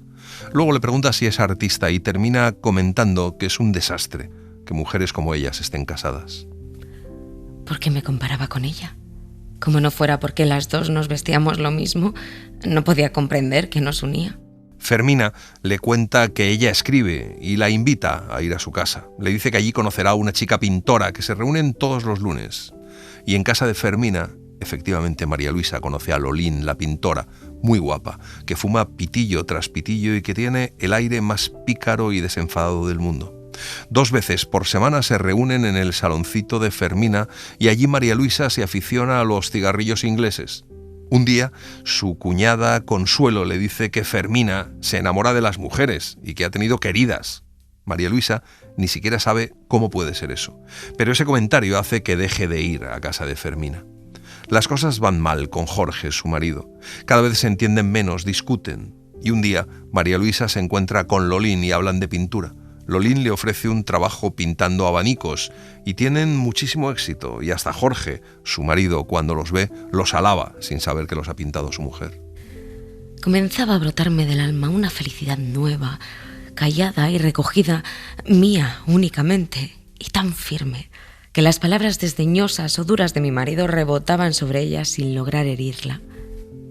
Luego le pregunta si es artista y termina comentando que es un desastre que mujeres como ellas estén casadas. ¿Por qué me comparaba con ella? Como no fuera porque las dos nos vestíamos lo mismo, no podía comprender qué nos unía. Fermina le cuenta que ella escribe y la invita a ir a su casa. Le dice que allí conocerá a una chica pintora que se reúnen todos los lunes. Y en casa de Fermina, efectivamente, María Luisa conoce a Lolín, la pintora, muy guapa, que fuma pitillo tras pitillo y que tiene el aire más pícaro y desenfadado del mundo. 2 veces por semana se reúnen en el saloncito de Fermina y allí María Luisa se aficiona a los cigarrillos ingleses. Un día, su cuñada Consuelo le dice que Fermina se enamora de las mujeres y que ha tenido queridas. María Luisa ni siquiera sabe cómo puede ser eso, pero ese comentario hace que deje de ir a casa de Fermina. Las cosas van mal con Jorge, su marido. Cada vez se entienden menos, discuten. Y un día, María Luisa se encuentra con Lolín y hablan de pintura. Lolín le ofrece un trabajo pintando abanicos y tienen muchísimo éxito, y hasta Jorge, su marido, cuando los ve, los alaba sin saber que los ha pintado su mujer. Comenzaba a brotarme del alma una felicidad nueva, callada y recogida, mía únicamente, y tan firme, que las palabras desdeñosas o duras de mi marido rebotaban sobre ella sin lograr herirla.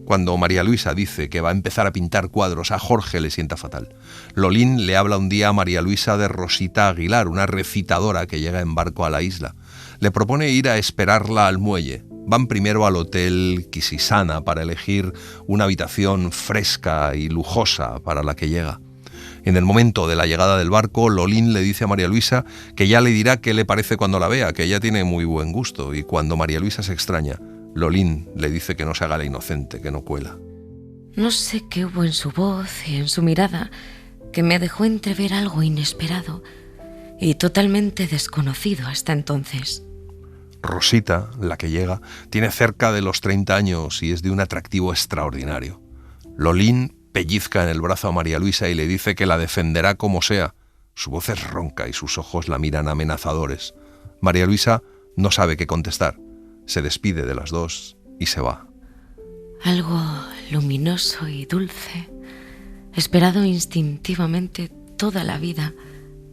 Cuando María Luisa dice que va a empezar a pintar cuadros, a Jorge le sienta fatal. Lolín le habla un día a María Luisa de Rosita Aguilar, una recitadora que llega en barco a la isla. Le propone ir a esperarla al muelle. Van primero al hotel Quisisana para elegir una habitación fresca y lujosa para la que llega. En el momento de la llegada del barco, Lolín le dice a María Luisa que ya le dirá qué le parece cuando la vea, que ella tiene muy buen gusto, y cuando María Luisa se extraña, Lolín le dice que no se haga la inocente, que no cuela. No sé qué hubo en su voz y en su mirada que me dejó entrever algo inesperado y totalmente desconocido hasta entonces. Rosita, la que llega, tiene cerca de los 30 años y es de un atractivo extraordinario. Lolín pellizca en el brazo a María Luisa y le dice que la defenderá como sea. Su voz es ronca y sus ojos la miran amenazadores. María Luisa no sabe qué contestar. Se despide de las dos y se va. Algo luminoso y dulce, esperado instintivamente toda la vida,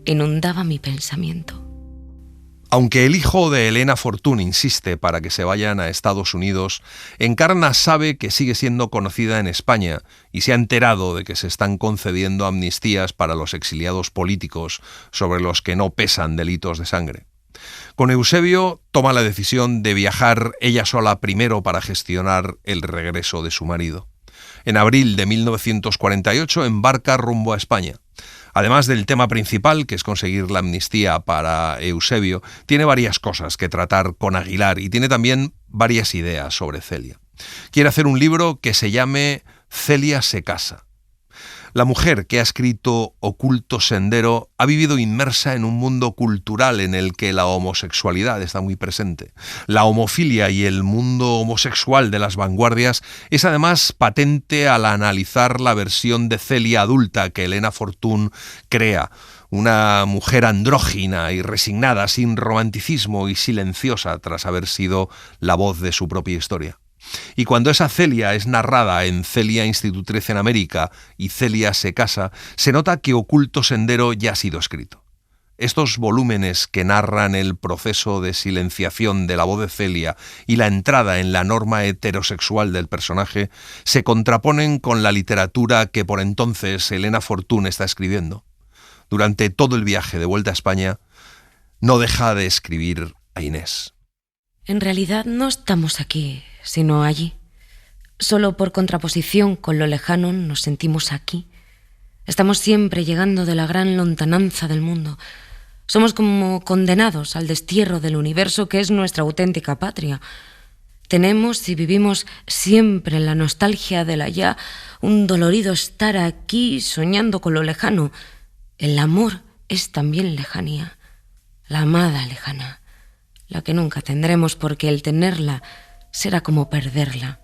inundaba mi pensamiento. Aunque el hijo de Elena Fortún insiste para que se vayan a Estados Unidos, Encarna sabe que sigue siendo conocida en España y se ha enterado de que se están concediendo amnistías para los exiliados políticos sobre los que no pesan delitos de sangre. Con Eusebio toma la decisión de viajar ella sola primero para gestionar el regreso de su marido. En abril de 1948 embarca rumbo a España. Además del tema principal, que es conseguir la amnistía para Eusebio, tiene varias cosas que tratar con Aguilar y tiene también varias ideas sobre Celia. Quiere hacer un libro que se llame Celia se casa. La mujer que ha escrito Oculto Sendero ha vivido inmersa en un mundo cultural en el que la homosexualidad está muy presente. La homofilia y el mundo homosexual de las vanguardias es además patente al analizar la versión de Celia adulta que Elena Fortún crea. Una mujer andrógina y resignada, sin romanticismo y silenciosa tras haber sido la voz de su propia historia. Y cuando esa Celia es narrada en Celia Institutrice en América y Celia se casa, se nota que Oculto Sendero ya ha sido escrito. Estos volúmenes que narran el proceso de silenciación de la voz de Celia y la entrada en la norma heterosexual del personaje se contraponen con la literatura que por entonces Elena Fortún está escribiendo. Durante todo el viaje de vuelta a España, no deja de escribir a Inés. En realidad no estamos aquí, sino allí. Solo por contraposición con lo lejano nos sentimos aquí. Estamos siempre llegando de la gran lontananza del mundo. Somos como condenados al destierro del universo que es nuestra auténtica patria. Tenemos y vivimos siempre en la nostalgia del allá, un dolorido estar aquí soñando con lo lejano. El amor es también lejanía, la amada lejana, la que nunca tendremos porque el tenerla será como perderla.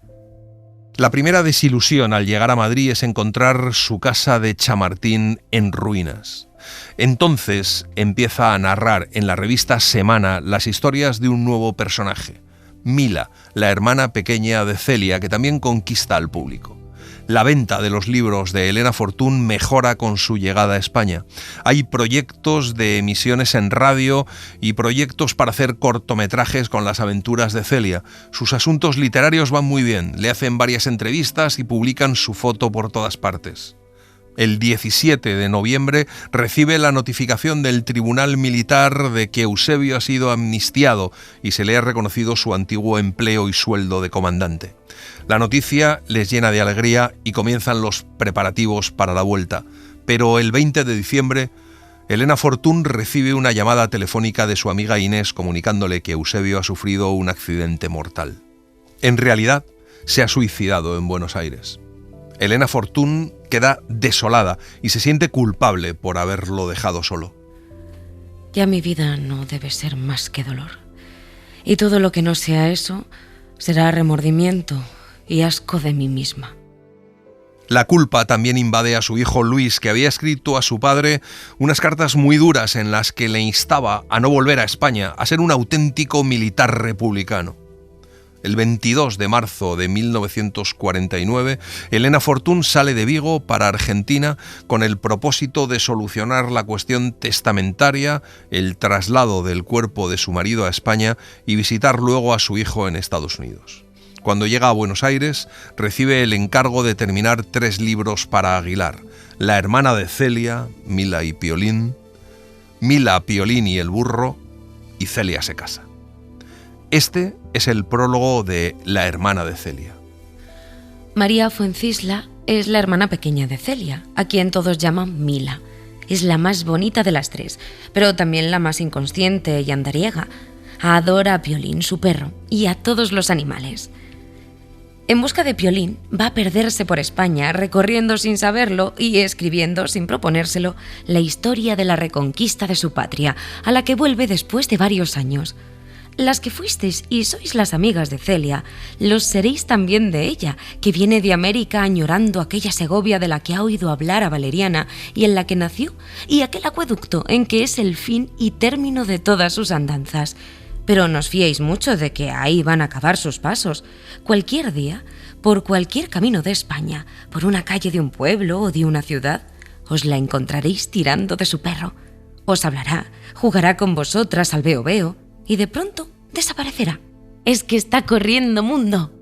La primera desilusión al llegar a Madrid es encontrar su casa de Chamartín en ruinas. Entonces empieza a narrar en la revista Semana las historias de un nuevo personaje, Mila, la hermana pequeña de Celia, que también conquista al público. La venta de los libros de Elena Fortún mejora con su llegada a España. Hay proyectos de emisiones en radio y proyectos para hacer cortometrajes con las aventuras de Celia. Sus asuntos literarios van muy bien, le hacen varias entrevistas y publican su foto por todas partes. El 17 de noviembre recibe la notificación del Tribunal Militar de que Eusebio ha sido amnistiado y se le ha reconocido su antiguo empleo y sueldo de comandante. La noticia les llena de alegría y comienzan los preparativos para la vuelta. Pero el 20 de diciembre, Elena Fortún recibe una llamada telefónica de su amiga Inés comunicándole que Eusebio ha sufrido un accidente mortal. En realidad, se ha suicidado en Buenos Aires. Elena Fortún queda desolada y se siente culpable por haberlo dejado solo. Ya mi vida no debe ser más que dolor. Y todo lo que no sea eso será remordimiento y asco de mí misma. La culpa también invade a su hijo Luis, que había escrito a su padre unas cartas muy duras en las que le instaba a no volver a España, a ser un auténtico militar republicano. El 22 de marzo de 1949, Elena Fortún sale de Vigo para Argentina con el propósito de solucionar la cuestión testamentaria, el traslado del cuerpo de su marido a España y visitar luego a su hijo en Estados Unidos. Cuando llega a Buenos Aires, recibe el encargo de terminar 3 libros para Aguilar: La hermana de Celia, Mila y Piolín, Mila, Piolín y el burro, y Celia se casa. Este es el prólogo de La hermana de Celia. María Fuencisla es la hermana pequeña de Celia, a quien todos llaman Mila. Es la más bonita de las 3, pero también la más inconsciente y andariega. Adora a Piolín, su perro, y a todos los animales. En busca de Piolín, va a perderse por España, recorriendo sin saberlo y escribiendo, sin proponérselo, la historia de la reconquista de su patria, a la que vuelve después de varios años. Las que fuisteis y sois las amigas de Celia, los seréis también de ella, que viene de América añorando aquella Segovia de la que ha oído hablar a Valeriana y en la que nació, y aquel acueducto en que es el fin y término de todas sus andanzas. Pero no os fiéis mucho de que ahí van a acabar sus pasos. Cualquier día, por cualquier camino de España, por una calle de un pueblo o de una ciudad, os la encontraréis tirando de su perro. Os hablará, jugará con vosotras al veo-veo, y de pronto desaparecerá. Es que está corriendo mundo.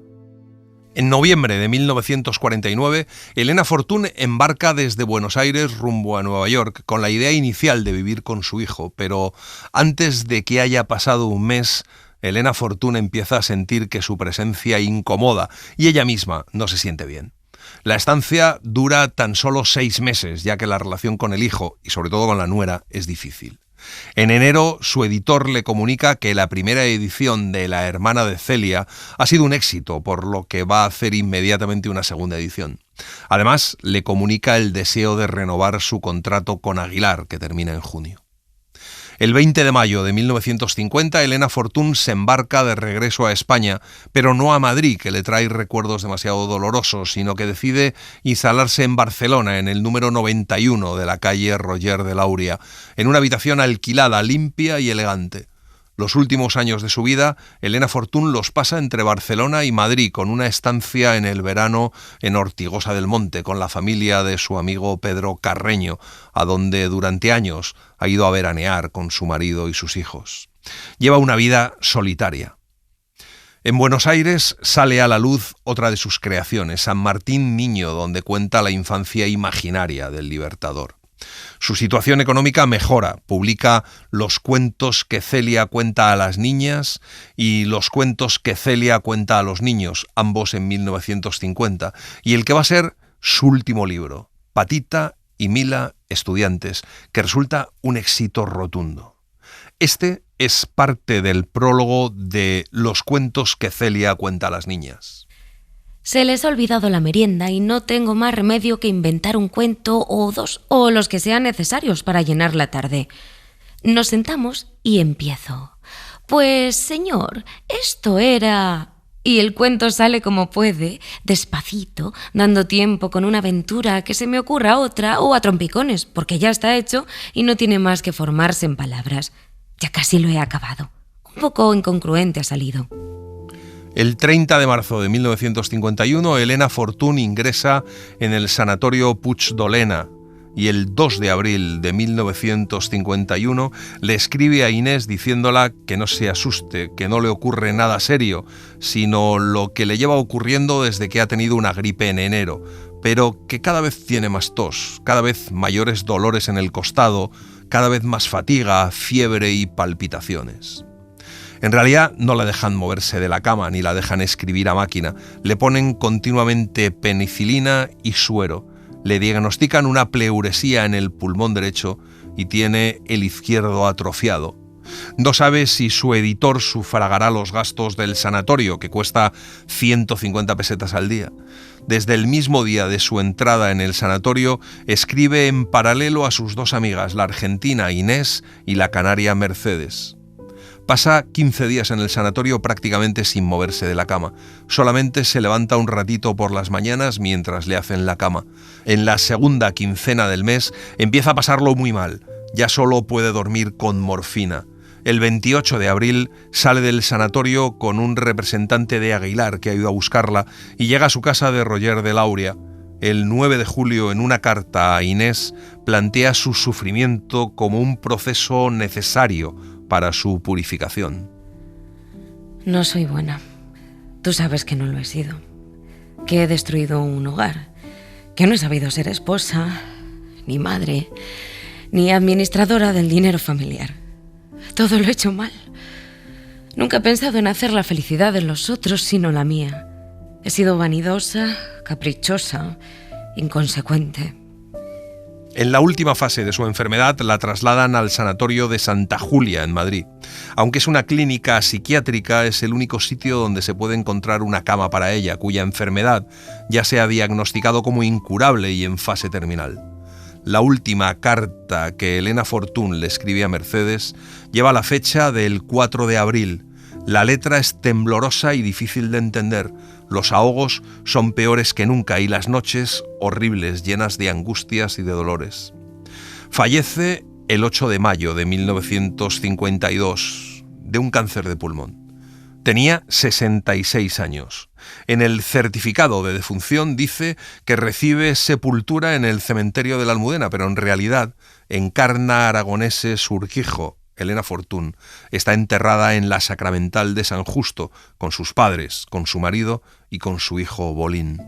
En noviembre de 1949, Elena Fortún embarca desde Buenos Aires rumbo a Nueva York con la idea inicial de vivir con su hijo, pero antes de que haya pasado un mes, Elena Fortún empieza a sentir que su presencia incomoda y ella misma no se siente bien. La estancia dura tan solo 6 meses, ya que la relación con el hijo, y sobre todo con la nuera, es difícil. En enero, su editor le comunica que la primera edición de La hermana de Celia ha sido un éxito, por lo que va a hacer inmediatamente una segunda edición. Además, le comunica el deseo de renovar su contrato con Aguilar, que termina en junio. El 20 de mayo de 1950, Elena Fortún se embarca de regreso a España, pero no a Madrid, que le trae recuerdos demasiado dolorosos, sino que decide instalarse en Barcelona, en el número 91 de la calle Roger de Lauria, en una habitación alquilada, limpia y elegante. Los últimos años de su vida, Elena Fortún los pasa entre Barcelona y Madrid, con una estancia en el verano en Ortigosa del Monte, con la familia de su amigo Pedro Carreño, a donde durante años ha ido a veranear con su marido y sus hijos. Lleva una vida solitaria. En Buenos Aires sale a la luz otra de sus creaciones, San Martín Niño, donde cuenta la infancia imaginaria del Libertador. Su situación económica mejora, publica Los cuentos que Celia cuenta a las niñas y Los cuentos que Celia cuenta a los niños, ambos en 1950, y el que va a ser su último libro, Patita y Mila, estudiantes, que resulta un éxito rotundo. Este es parte del prólogo de Los cuentos que Celia cuenta a las niñas. Se les ha olvidado la merienda y no tengo más remedio que inventar un cuento o 2 o los que sean necesarios para llenar la tarde. Nos sentamos y empiezo. Pues, señor, esto era... Y el cuento sale como puede, despacito, dando tiempo con una aventura que se me ocurra otra o a trompicones, porque ya está hecho y no tiene más que formarse en palabras. Ya casi lo he acabado. Un poco incongruente ha salido. El 30 de marzo de 1951, Elena Fortún ingresa en el Sanatorio Puig d'Olena y el 2 de abril de 1951 le escribe a Inés diciéndola que no se asuste, que no le ocurre nada serio, sino lo que le lleva ocurriendo desde que ha tenido una gripe en enero, pero que cada vez tiene más tos, cada vez mayores dolores en el costado, cada vez más fatiga, fiebre y palpitaciones. En realidad no la dejan moverse de la cama ni la dejan escribir a máquina, le ponen continuamente penicilina y suero. Le diagnostican una pleuresía en el pulmón derecho y tiene el izquierdo atrofiado. No sabe si su editor sufragará los gastos del sanatorio, que cuesta 150 pesetas al día. Desde el mismo día de su entrada en el sanatorio, escribe en paralelo a sus dos amigas, la argentina Inés y la canaria Mercedes. Pasa 15 días en el sanatorio prácticamente sin moverse de la cama. Solamente se levanta un ratito por las mañanas mientras le hacen la cama. En la segunda quincena del mes empieza a pasarlo muy mal. Ya solo puede dormir con morfina. El 28 de abril sale del sanatorio con un representante de Aguilar que ha ido a buscarla y llega a su casa de Roger de Lauria. El 9 de julio, en una carta a Inés, plantea su sufrimiento como un proceso necesario para su purificación. No soy buena. Tú sabes que no lo he sido. Que he destruido un hogar. Que no he sabido ser esposa, ni madre, ni administradora del dinero familiar. Todo lo he hecho mal. Nunca he pensado en hacer la felicidad de los otros, sino la mía. He sido vanidosa, caprichosa, inconsecuente. En la última fase de su enfermedad la trasladan al sanatorio de Santa Julia, en Madrid. Aunque es una clínica psiquiátrica, es el único sitio donde se puede encontrar una cama para ella, cuya enfermedad ya se ha diagnosticado como incurable y en fase terminal. La última carta que Elena Fortún le escribe a Mercedes lleva la fecha del 4 de abril. La letra es temblorosa y difícil de entender. Los ahogos son peores que nunca y las noches horribles, llenas de angustias y de dolores. Fallece el 8 de mayo de 1952 de un cáncer de pulmón. Tenía 66 años. En el certificado de defunción dice que recibe sepultura en el cementerio de la Almudena, pero en realidad en Carna Aragonese Surquijo, Elena Fortún está enterrada en la Sacramental de San Justo, con sus padres, con su marido y con su hijo Bolín.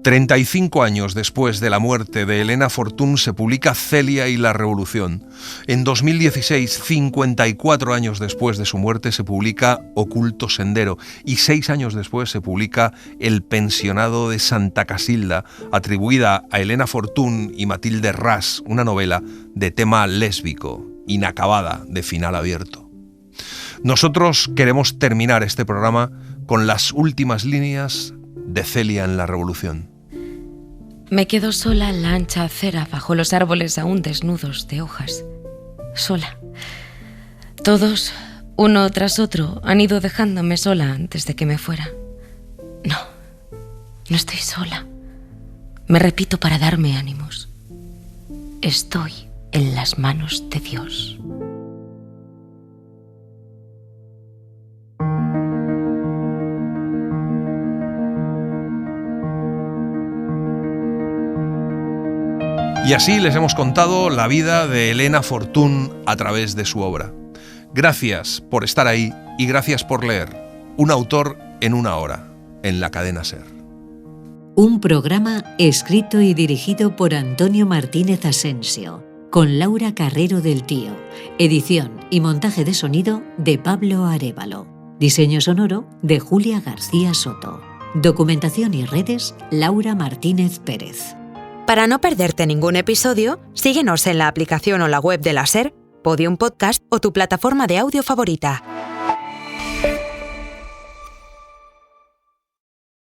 35 años después de la muerte de Elena Fortún se publica Celia y la Revolución. En 2016, 54 años después de su muerte, se publica Oculto Sendero y 6 años después se publica El pensionado de Santa Casilda, atribuida a Elena Fortún y Matilde Ras, una novela de tema lésbico, inacabada, de final abierto. Nosotros queremos terminar este programa con las últimas líneas de Celia en la Revolución. Me quedo sola en la ancha acera bajo los árboles aún desnudos de hojas. Sola. Todos, uno tras otro, han ido dejándome sola antes de que me fuera. No estoy sola. Me repito para darme ánimos. Estoy en las manos de Dios. Y así les hemos contado la vida de Elena Fortún a través de su obra. Gracias por estar ahí y gracias por leer. Un autor en una hora, en la cadena SER. Un programa escrito y dirigido por Antonio Martínez Asensio, con Laura Carrero del Tío. Edición y montaje de sonido de Pablo Arévalo. Diseño sonoro de Julia García Soto. Documentación y redes, Laura Martínez Pérez. Para no perderte ningún episodio, síguenos en la aplicación o la web de la SER, Podium Podcast o tu plataforma de audio favorita.